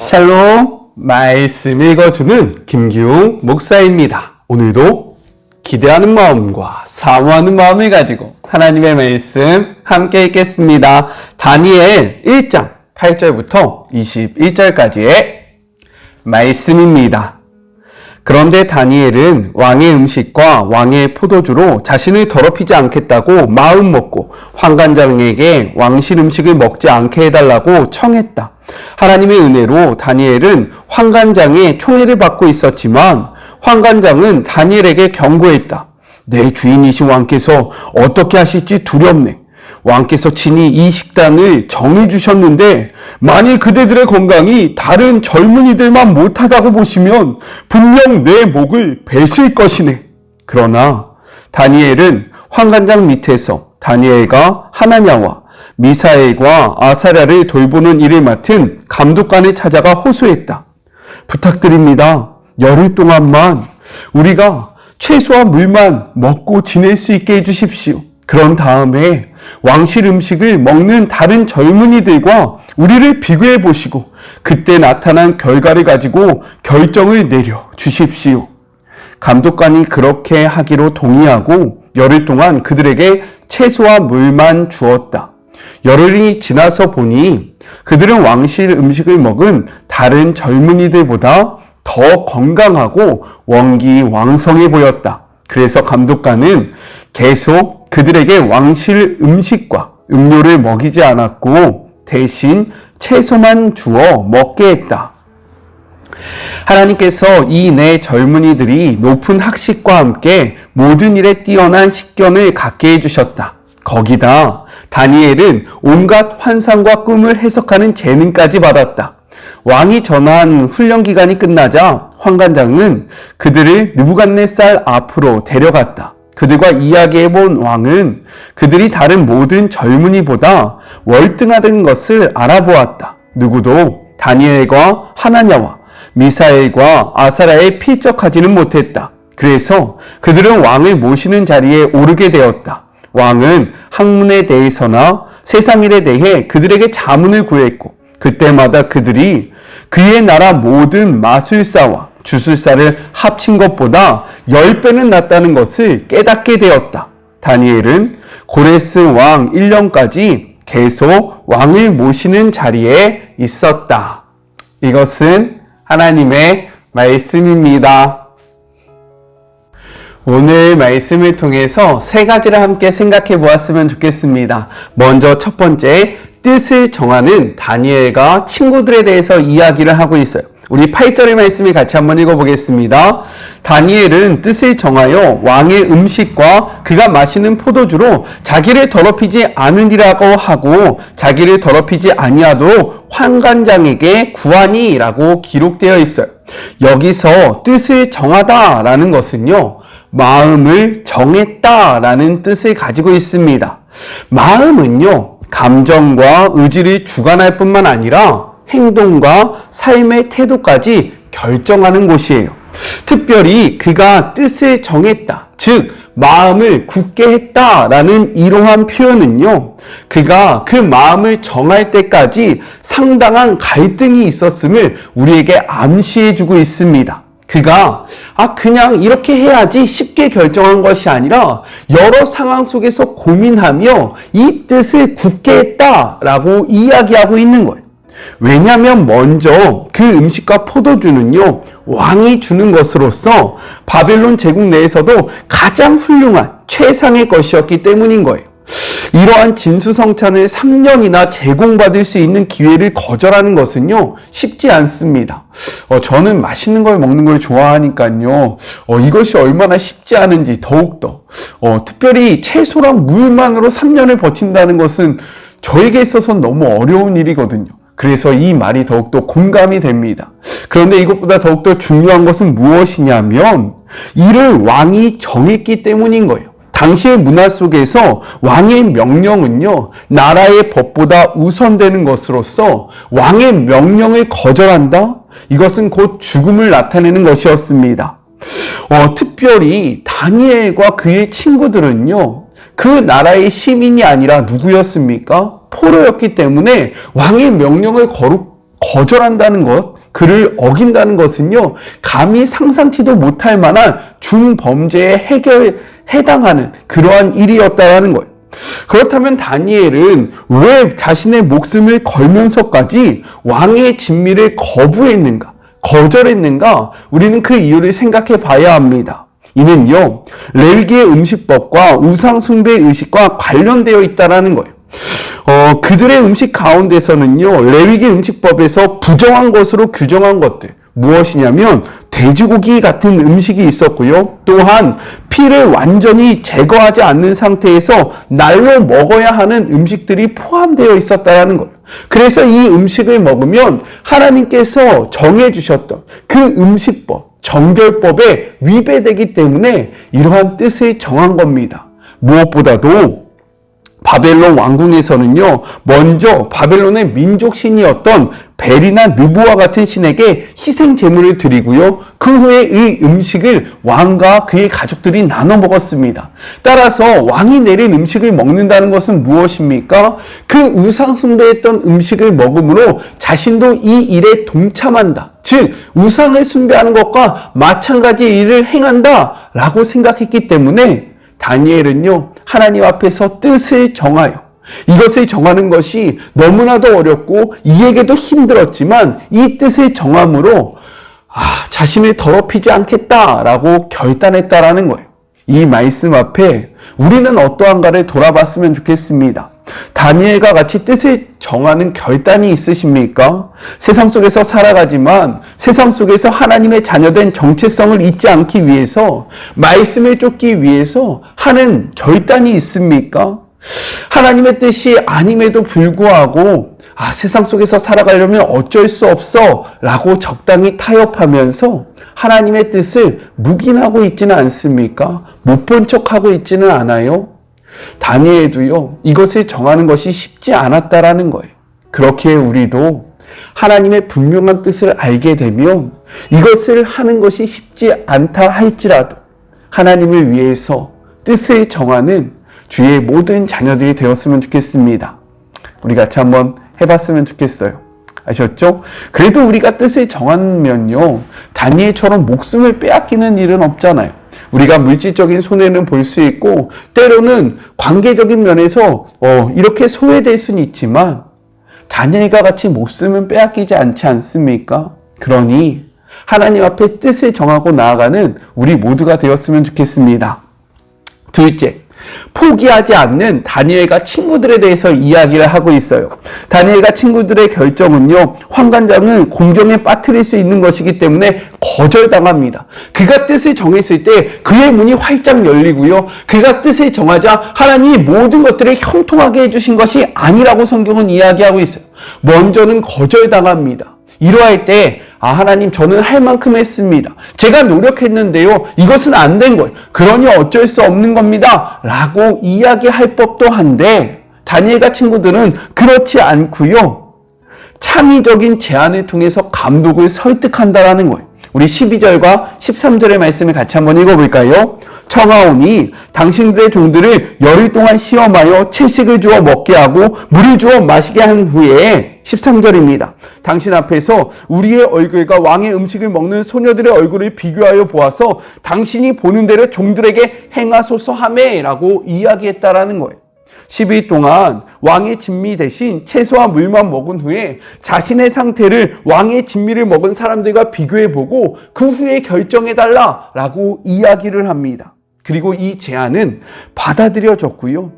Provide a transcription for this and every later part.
샬롬, 말씀 읽어주는 김기웅 목사입니다. 오늘도 기대하는 마음과 사모하는 마음을 가지고 하나님의 말씀 함께 읽겠습니다. 다니엘 1장 8절부터 21절까지의 말씀입니다. 그런데 다니엘은 왕의 음식과 왕의 포도주로 자신을 더럽히지 않겠다고 마음먹고 환관장에게 왕실 음식을 먹지 않게 해달라고 청했다. 하나님의 은혜로 다니엘은 환관장의 총애를 받고 있었지만 환관장은 다니엘에게 경고했다. 내 주인이신 왕께서 어떻게 하실지 두렵네. 왕께서 친히 이 식단을 정해주셨는데 만일 그대들의 건강이 다른 젊은이들만 못하다고 보시면 분명 내 목을 베실 것이네. 그러나 다니엘은 환관장 밑에서 다니엘과 하나냐와 미사엘과 아사랴를 돌보는 일을 맡은 감독관을 찾아가 호소했다. 부탁드립니다. 열흘 동안만 우리가 채소와 물만 먹고 지낼 수 있게 해주십시오. 그런 다음에 왕실 음식을 먹는 다른 젊은이들과 우리를 비교해 보시고 그때 나타난 결과를 가지고 결정을 내려 주십시오. 감독관이 그렇게 하기로 동의하고 열흘 동안 그들에게 채소와 물만 주었다. 열흘이 지나서 보니 그들은 왕실 음식을 먹은 다른 젊은이들보다 더 건강하고 원기왕성해 보였다. 그래서 감독관은 계속 그들에게 왕실 음식과 음료를 먹이지 않았고 대신 채소만 주어 먹게 했다. 하나님께서 이 네 젊은이들이 높은 학식과 함께 모든 일에 뛰어난 식견을 갖게 해주셨다. 거기다 다니엘은 온갖 환상과 꿈을 해석하는 재능까지 받았다. 왕이 전한 훈련 기간이 끝나자 환관장은 그들을 느부갓네살 앞으로 데려갔다. 그들과 이야기해본 왕은 그들이 다른 모든 젊은이보다 월등하다는 것을 알아보았다. 누구도 다니엘과 하나냐와 미사엘과 아사랴에 필적하지는 못했다. 그래서 그들은 왕을 모시는 자리에 오르게 되었다. 왕은 학문에 대해서나 세상 일에 대해 그들에게 자문을 구했고 그때마다 그들이 그의 나라 모든 마술사와 주술사를 합친 것보다 10배는 낫다는 것을 깨닫게 되었다. 다니엘은 고레스 왕 1년까지 계속 왕을 모시는 자리에 있었다. 이것은 하나님의 말씀입니다. 오늘 말씀을 통해서 세 가지를 함께 생각해 보았으면 좋겠습니다. 먼저 첫 번째, 뜻을 정하는 다니엘과 친구들에 대해서 이야기를 하고 있어요. 우리 8절의 말씀을 같이 한번 읽어보겠습니다. 다니엘은 뜻을 정하여 왕의 음식과 그가 마시는 포도주로 자기를 더럽히지 않으리라고 하고 자기를 더럽히지 아니하도록 환관장에게 구하니라고 기록되어 있어요. 여기서 뜻을 정하다라는 것은요, 마음을 정했다라는 뜻을 가지고 있습니다. 마음은요, 감정과 의지를 주관할 뿐만 아니라 행동과 삶의 태도까지 결정하는 곳이에요. 특별히 그가 뜻을 정했다, 즉 마음을 굳게 했다라는 이러한 표현은요, 그가 그 마음을 정할 때까지 상당한 갈등이 있었음을 우리에게 암시해주고 있습니다. 그가 그냥 이렇게 해야지 쉽게 결정한 것이 아니라 여러 상황 속에서 고민하며 이 뜻을 굳게 했다라고 이야기하고 있는 거예요. 왜냐하면 먼저 그 음식과 포도주는요, 왕이 주는 것으로서 바벨론 제국 내에서도 가장 훌륭한 최상의 것이었기 때문인 거예요. 이러한 진수성찬을 3년이나 제공받을 수 있는 기회를 거절하는 것은요, 쉽지 않습니다. 저는 맛있는 걸 먹는 걸 좋아하니까요, 이것이 얼마나 쉽지 않은지 더욱더, 특별히 채소랑 물만으로 3년을 버틴다는 것은 저에게 있어서는 너무 어려운 일이거든요. 그래서 이 말이 더욱더 공감이 됩니다. 그런데 이것보다 더욱더 중요한 것은 무엇이냐면 이를 왕이 정했기 때문인 거예요. 당시의 문화 속에서 왕의 명령은요, 나라의 법보다 우선되는 것으로서 왕의 명령을 거절한다? 이것은 곧 죽음을 나타내는 것이었습니다. 특별히 다니엘과 그의 친구들은요, 그 나라의 시민이 아니라 누구였습니까? 포로였기 때문에 왕의 명령을 거절한다는 것, 그를 어긴다는 것은요, 감히 상상치도 못할 만한 중범죄에 해당하는 그러한 일이었다라는 거예요. 그렇다면 다니엘은 왜 자신의 목숨을 걸면서까지 왕의 진미를 거절했는가? 우리는 그 이유를 생각해 봐야 합니다. 이는요, 레위기의 음식법과 우상 숭배 의식과 관련되어 있다라는 거예요. 그들의 음식 가운데서는요, 레위기 음식법에서 부정한 것으로 규정한 것들, 무엇이냐면 돼지고기 같은 음식이 있었고요. 또한 피를 완전히 제거하지 않는 상태에서 날로 먹어야 하는 음식들이 포함되어 있었다는 거예요. 그래서 이 음식을 먹으면 하나님께서 정해주셨던 그 음식법, 정결법에 위배되기 때문에 이러한 뜻을 정한 겁니다. 무엇보다도 바벨론 왕궁에서는요, 먼저 바벨론의 민족신이었던 벨이나 느보와 같은 신에게 희생 제물을 드리고요, 그 후에 이 음식을 왕과 그의 가족들이 나눠 먹었습니다. 따라서 왕이 내린 음식을 먹는다는 것은 무엇입니까? 그 우상 숭배했던 음식을 먹음으로 자신도 이 일에 동참한다. 즉 우상을 숭배하는 것과 마찬가지 일을 행한다 라고 생각했기 때문에 다니엘은요, 하나님 앞에서 뜻을 정하여, 이것을 정하는 것이 너무나도 어렵고 이에게도 힘들었지만 이 뜻을 정함으로 자신을 더럽히지 않겠다라고 결단했다라는 거예요. 이 말씀 앞에 우리는 어떠한가를 돌아봤으면 좋겠습니다. 다니엘과 같이 뜻을 정하는 결단이 있으십니까? 세상 속에서 살아가지만 세상 속에서 하나님의 자녀된 정체성을 잊지 않기 위해서, 말씀을 쫓기 위해서 하는 결단이 있습니까? 하나님의 뜻이 아님에도 불구하고 세상 속에서 살아가려면 어쩔 수 없어 라고 적당히 타협하면서 하나님의 뜻을 묵인하고 있지는 않습니까? 못 본 척하고 있지는 않아요? 다니엘도요, 이것을 정하는 것이 쉽지 않았다라는 거예요. 그렇게 우리도 하나님의 분명한 뜻을 알게 되면 이것을 하는 것이 쉽지 않다 할지라도 하나님을 위해서 뜻을 정하는 주의 모든 자녀들이 되었으면 좋겠습니다. 우리 같이 한번 해봤으면 좋겠어요. 아셨죠? 그래도 우리가 뜻을 정하면요, 다니엘처럼 목숨을 빼앗기는 일은 없잖아요. 우리가 물질적인 손해는 볼 수 있고 때로는 관계적인 면에서 이렇게 소외될 수는 있지만 다니엘과 같이 목숨은 빼앗기지 않지 않습니까? 그러니 하나님 앞에 뜻을 정하고 나아가는 우리 모두가 되었으면 좋겠습니다. 둘째, 포기하지 않는 다니엘과 친구들에 대해서 이야기를 하고 있어요. 다니엘과 친구들의 결정은요, 환관장을 공경에 빠뜨릴 수 있는 것이기 때문에 거절당합니다. 그가 뜻을 정했을 때 그의 문이 활짝 열리고요, 그가 뜻을 정하자 하나님이 모든 것들을 형통하게 해주신 것이 아니라고 성경은 이야기하고 있어요. 먼저는 거절당합니다. 이러할 때 하나님, 저는 할 만큼 했습니다. 제가 노력했는데요, 이것은 안 된 거예요. 그러니 어쩔 수 없는 겁니다 라고 이야기할 법도 한데, 다니엘과 친구들은 그렇지 않고요, 창의적인 제안을 통해서 감독을 설득한다라는 거예요. 우리 12절과 13절의 말씀을 같이 한번 읽어볼까요? 청하오니 당신들의 종들을 열흘 동안 시험하여 채식을 주어 먹게 하고 물을 주어 마시게 한 후에 13절입니다. 당신 앞에서 우리의 얼굴과 왕의 음식을 먹는 소녀들의 얼굴을 비교하여 보아서 당신이 보는 대로 종들에게 행하소서 하매 라고 이야기했다라는 거예요. 10일 동안 왕의 진미 대신 채소와 물만 먹은 후에 자신의 상태를 왕의 진미를 먹은 사람들과 비교해보고 그 후에 결정해달라 라고 이야기를 합니다. 그리고 이 제안은 받아들여졌고요,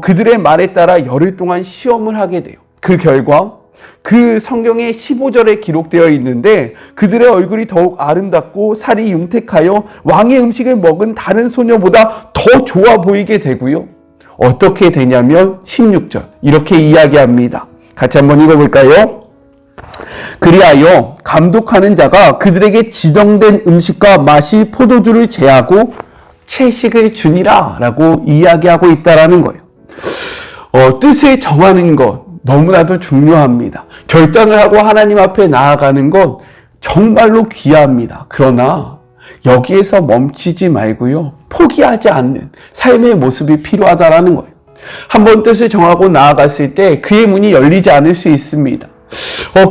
그들의 말에 따라 열흘 동안 시험을 하게 돼요. 그 결과 그 성경의 15절에 기록되어 있는데, 그들의 얼굴이 더욱 아름답고 살이 융택하여 왕의 음식을 먹은 다른 소녀보다 더 좋아 보이게 되고요, 어떻게 되냐면 16절 이렇게 이야기합니다. 같이 한번 읽어볼까요? 그리하여 감독하는 자가 그들에게 지정된 음식과 맛이 포도주를 제하고 채식을 주니라 라고 이야기하고 있다라는 거예요. 뜻을 정하는 것 너무나도 중요합니다. 결단을 하고 하나님 앞에 나아가는 것 정말로 귀합니다. 그러나 여기에서 멈추지 말고요, 포기하지 않는 삶의 모습이 필요하다라는 거예요. 한번 뜻을 정하고 나아갔을 때 그의 문이 열리지 않을 수 있습니다.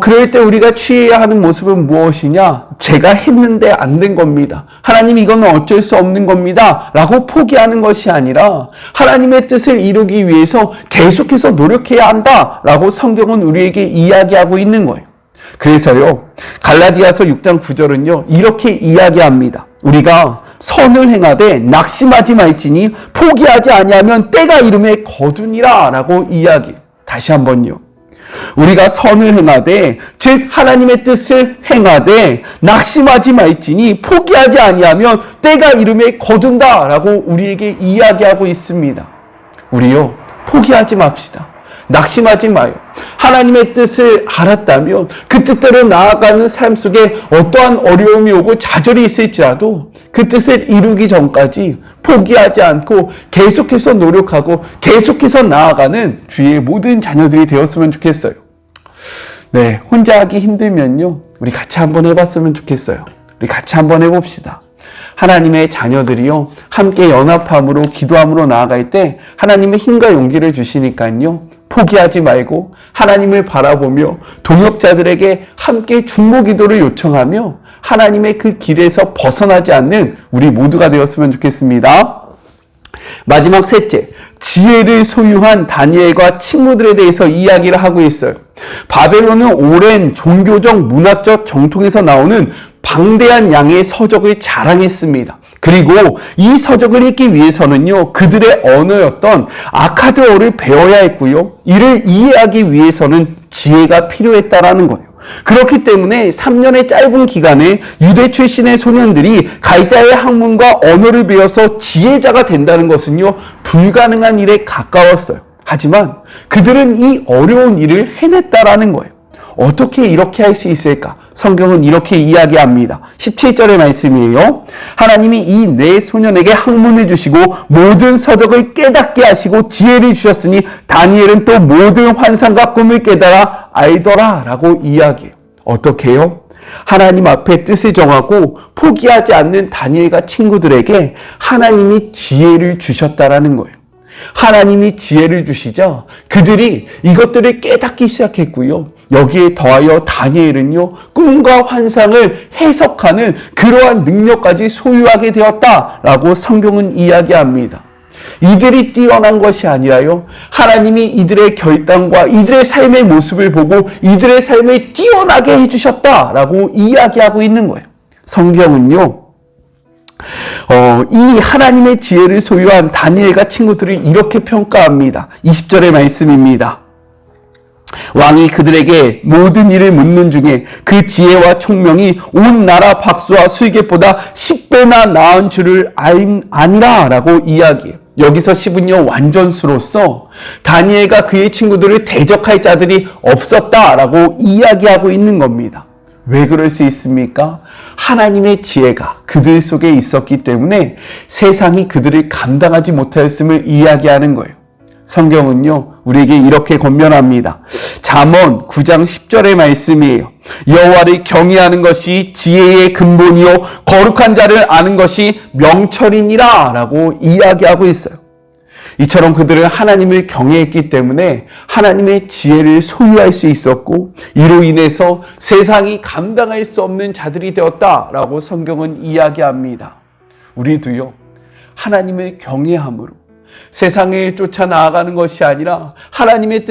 그럴 때 우리가 취해야 하는 모습은 무엇이냐? 제가 했는데 안 된 겁니다. 하나님 이거는 어쩔 수 없는 겁니다. 라고 포기하는 것이 아니라 하나님의 뜻을 이루기 위해서 계속해서 노력해야 한다. 라고 성경은 우리에게 이야기하고 있는 거예요. 그래서요, 갈라디아서 6장 9절은요, 이렇게 이야기합니다. 우리가 선을 행하되 낙심하지 말지니 포기하지 아니하면 때가 이름에 거두니라 라고 이야기. 다시 한번요. 우리가 선을 행하되 즉 하나님의 뜻을 행하되 낙심하지 말지니 포기하지 아니하면 때가 이름에 거둔다 라고 우리에게 이야기하고 있습니다. 우리요, 포기하지 맙시다. 낙심하지 마요. 하나님의 뜻을 알았다면 그 뜻대로 나아가는 삶 속에 어떠한 어려움이 오고 좌절이 있을지라도 그 뜻을 이루기 전까지 포기하지 않고 계속해서 노력하고 계속해서 나아가는 주의 모든 자녀들이 되었으면 좋겠어요. 네, 혼자 하기 힘들면요, 우리 같이 한번 해봤으면 좋겠어요. 우리 같이 한번 해봅시다. 하나님의 자녀들이요, 함께 연합함으로 기도함으로 나아갈 때 하나님의 힘과 용기를 주시니까요, 포기하지 말고 하나님을 바라보며 동역자들에게 함께 중보 기도를 요청하며 하나님의 그 길에서 벗어나지 않는 우리 모두가 되었으면 좋겠습니다. 마지막 셋째, 지혜를 소유한 다니엘과 친구들에 대해서 이야기를 하고 있어요. 바벨론은 오랜 종교적, 문학적 정통에서 나오는 방대한 양의 서적을 자랑했습니다. 그리고 이 서적을 읽기 위해서는요, 그들의 언어였던 아카드어를 배워야 했고요, 이를 이해하기 위해서는 지혜가 필요했다라는 거예요. 그렇기 때문에 3년의 짧은 기간에 유대 출신의 소년들이 갈대아의 학문과 언어를 배워서 지혜자가 된다는 것은요, 불가능한 일에 가까웠어요. 하지만 그들은 이 어려운 일을 해냈다라는 거예요. 어떻게 이렇게 할 수 있을까? 성경은 이렇게 이야기합니다. 17절의 말씀이에요. 하나님이 이 네 소년에게 학문을 주시고 모든 서적을 깨닫게 하시고 지혜를 주셨으니 다니엘은 또 모든 환상과 꿈을 깨달아 알더라 라고 이야기해요. 어떻게 해요? 하나님 앞에 뜻을 정하고 포기하지 않는 다니엘과 친구들에게 하나님이 지혜를 주셨다라는 거예요. 하나님이 지혜를 주시자 그들이 이것들을 깨닫기 시작했고요. 여기에 더하여 다니엘은요, 꿈과 환상을 해석하는 그러한 능력까지 소유하게 되었다라고 성경은 이야기합니다. 이들이 뛰어난 것이 아니라요, 하나님이 이들의 결단과 이들의 삶의 모습을 보고 이들의 삶을 뛰어나게 해주셨다라고 이야기하고 있는 거예요. 성경은요, 이 하나님의 지혜를 소유한 다니엘과 친구들을 이렇게 평가합니다. 20절의 말씀입니다. 왕이 그들에게 모든 일을 묻는 중에 그 지혜와 총명이 온 나라 박수와 술객보다 10배나 나은 줄을 아니라 라고 이야기해요. 여기서 10은요, 완전수로서 다니엘과 그의 친구들을 대적할 자들이 없었다라고 이야기하고 있는 겁니다. 왜 그럴 수 있습니까? 하나님의 지혜가 그들 속에 있었기 때문에 세상이 그들을 감당하지 못하였음을 이야기하는 거예요. 성경은요, 우리에게 이렇게 권면합니다. 잠언 9장 10절의 말씀이에요. 여호와를 경외하는 것이 지혜의 근본이요 거룩한 자를 아는 것이 명철이니라 라고 이야기하고 있어요. 이처럼 그들은 하나님을 경외했기 때문에 하나님의 지혜를 소유할 수 있었고 이로 인해서 세상이 감당할 수 없는 자들이 되었다라고 성경은 이야기합니다. 우리도요, 하나님을 경외함으로 세상을 쫓아 나아가는 것이 아니라 하나님의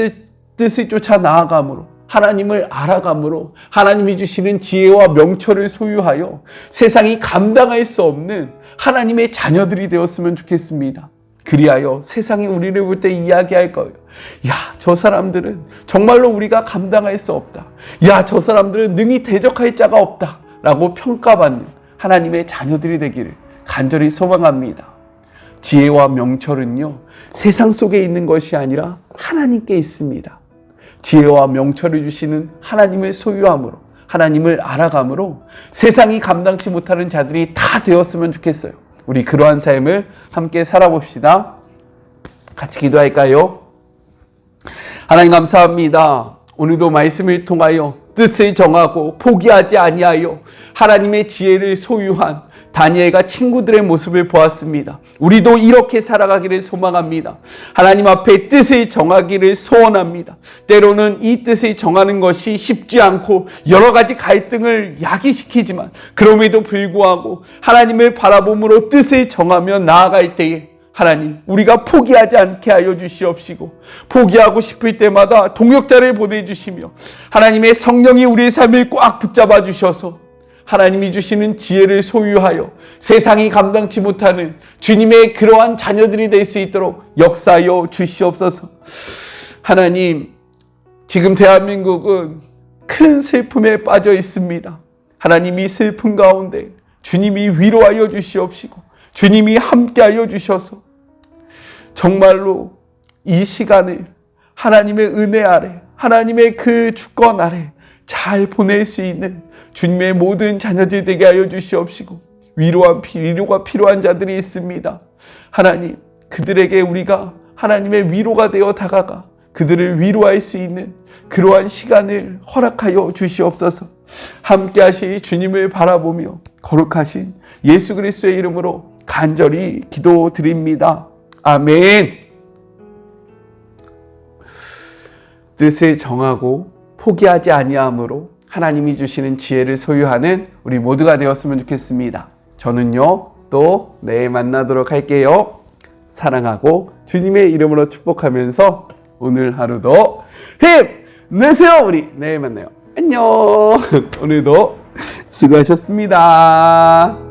뜻을 쫓아 나아감으로 하나님을 알아감으로 하나님이 주시는 지혜와 명철을 소유하여 세상이 감당할 수 없는 하나님의 자녀들이 되었으면 좋겠습니다. 그리하여 세상이 우리를 볼 때 이야기할 거예요. 야, 저 사람들은 정말로 우리가 감당할 수 없다. 야, 저 사람들은 능히 대적할 자가 없다. 라고 평가받는 하나님의 자녀들이 되기를 간절히 소망합니다. 지혜와 명철은요, 세상 속에 있는 것이 아니라 하나님께 있습니다. 지혜와 명철을 주시는 하나님을 소유함으로 하나님을 알아감으로 세상이 감당치 못하는 자들이 다 되었으면 좋겠어요. 우리 그러한 삶을 함께 살아봅시다. 같이 기도할까요? 하나님 감사합니다. 오늘도 말씀을 통하여 뜻을 정하고 포기하지 아니하여 하나님의 지혜를 소유한 다니엘과 친구들의 모습을 보았습니다. 우리도 이렇게 살아가기를 소망합니다. 하나님 앞에 뜻을 정하기를 소원합니다. 때로는 이 뜻을 정하는 것이 쉽지 않고 여러 가지 갈등을 야기시키지만 그럼에도 불구하고 하나님을 바라봄으로 뜻을 정하며 나아갈 때에 하나님, 우리가 포기하지 않게 하여 주시옵시고 포기하고 싶을 때마다 동역자를 보내주시며 하나님의 성령이 우리의 삶을 꽉 붙잡아 주셔서 하나님이 주시는 지혜를 소유하여 세상이 감당치 못하는 주님의 그러한 자녀들이 될 수 있도록 역사하여 주시옵소서. 하나님, 지금 대한민국은 큰 슬픔에 빠져 있습니다. 하나님, 이 슬픔 가운데 주님이 위로하여 주시옵시고 주님이 함께하여 주셔서 정말로 이 시간을 하나님의 은혜 아래, 하나님의 그 주권 아래 잘 보낼 수 있는 주님의 모든 자녀들 되게 하여 주시옵시고 위로가 필요한 자들이 있습니다. 하나님, 그들에게 우리가 하나님의 위로가 되어 다가가 그들을 위로할 수 있는 그러한 시간을 허락하여 주시옵소서. 함께 하실 주님을 바라보며 거룩하신 예수 그리스도의 이름으로 간절히 기도드립니다. 아멘. 뜻을 정하고 포기하지 아니함으로 하나님이 주시는 지혜를 소유하는 우리 모두가 되었으면 좋겠습니다. 저는요, 또 내일 만나도록 할게요. 사랑하고 주님의 이름으로 축복하면서 오늘 하루도 힘내세요. 우리 내일 만나요. 안녕. 오늘도 수고하셨습니다.